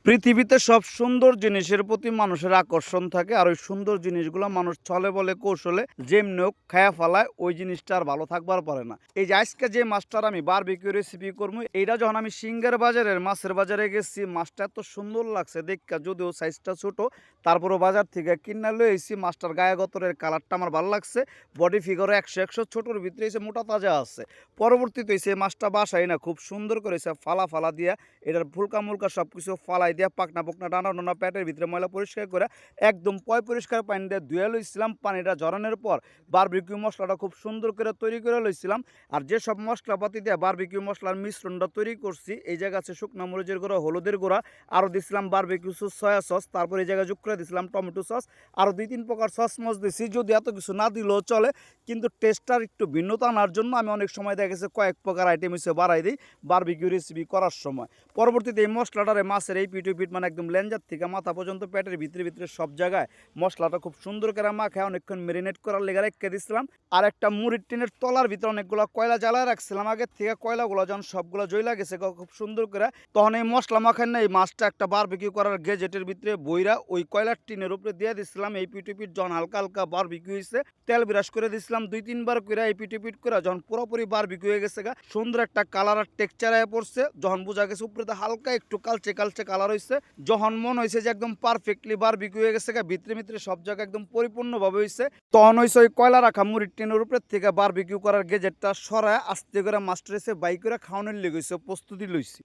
পৃথিবীতে সব সুন্দর জিনিসের প্রতি মানুষের আকর্ষণ থাকে, আর ওই সুন্দর জিনিসগুলো মানুষ ছলে বলে কৌশলে যেমনি হোক খায়া ফেলায়, ওই জিনিসটা আর ভালো থাকবার পারে না। এই যে আজকে যে মাছটার আমি বারবিকিউ রেসিপি করবো, এইটা যখন আমি সিঙ্গার বাজারের মাছের বাজারে গেছি, মাছটা এত সুন্দর লাগছে দেখা, যদিও সাইজটা ছোট, তারপরও বাজার থেকে কিনে লয়ে এসেছি। মাছটার গায়ে গতরের কালারটা আমার ভালো লাগছে, বডি ফিগারও 100 ছোটোর ভিতরে এসে মোটা তাজা আছে। পরবর্তীতে এসে মাছটা বাসায় না খুব সুন্দর করেছে ফালা ফালা দিয়া, এটার ফুলকা মুলকা সব কিছু ফালাই দিয়া পাকনা পোকনা ডানা ডানা পেটের ভিতরে ময়লা পরিষ্কার করে একদম পরিষ্কার পানি দিয়ে ধুয়ে লইছিলাম। পানিটা ঝরানোর পর বারবিকিউ মশলাটা খুব সুন্দর করে তৈরি করে লইছিলাম। আর যেসব মশলাপাতি দিয়ে বারবিকিউ মশলার মিশ্রণটা তৈরি করছি, এই জায়গা আছে শুকনা মরিচের গুঁড়া, হলুদের গুঁড়া, আরও দিছিলাম বারবিকিউ সস, সয়া সস, তারপর এই জায়গায় যোগ করে দিছিলাম টমেটো সস, আরও 2-3 প্রকার সস মস দিছি। যদি এত কিছু না দিলেও চলে, কিন্তু টেস্টটার একটু ভিন্নতা আনার জন্য আমি অনেক সময় দেখা গেছে কয়েক প্রকার আইটেম হিসেবে বাড়াই দিই বারবিকিউ রেসিপি করার সময়। পরবর্তীতে এই মশলাটারে মাছের এই পিঠ মানে একদম লেঞ্জার থেকে মাথা পর্যন্ত পেটের ভিতরে সব জায়গায় মশলাটা খুব সুন্দর করে মাখায় অনেকক্ষণ ম্যারিনেট করার লেগে রেখে দিয়েছিলাম। আর একটা মুড়ির টিনের তলার ভিতরে অনেকগুলো কয়লা জ্বালায় রাখছিলাম আগের থেকে। কয়লাগুলো যখন সবগুলো জ্বলা গেছে খুব সুন্দর করে, তখন এই মশলা মাখান না এই মাছটা একটা বারবিকিউ করার গেজেটের ভিতরে বইরা ওই কয়লার টিনের উপরে দিয়ে দিচ্ছিলাম। এই পিঠ যখন হালকা হালকা বারবিকিউ হয়েছে, তেল বিরাস করে দিচ্ছিলাম 2-3 বার করে। এই পিঠ করে যখন পুরোপুরি বারবিকিউ হয়ে গেছে, সুন্দর একটা কালার আর টেক্সচার হয়ে পড়ছে, যখন বোঝা গেছে উপরে হালকা একটু কালচে কালচে কালার হয়েছে, যখন মনে হয়েছে যে একদম পারফেক্টলি বারবিকিউ হয়ে গেছে, ভিতরে সব জায়গা একদম পরিপূর্ণভাবে হয়েছে, তখন হয়েছে ওই কয়লা রাখা মুড়ির টিনের উপরে থেকে বারবিকিউ করার গেজেটটা সরায় আস্তে করে মাস্টার এসে বাই করে খাওয়ানোর লেগে প্রস্তুতি লইছি।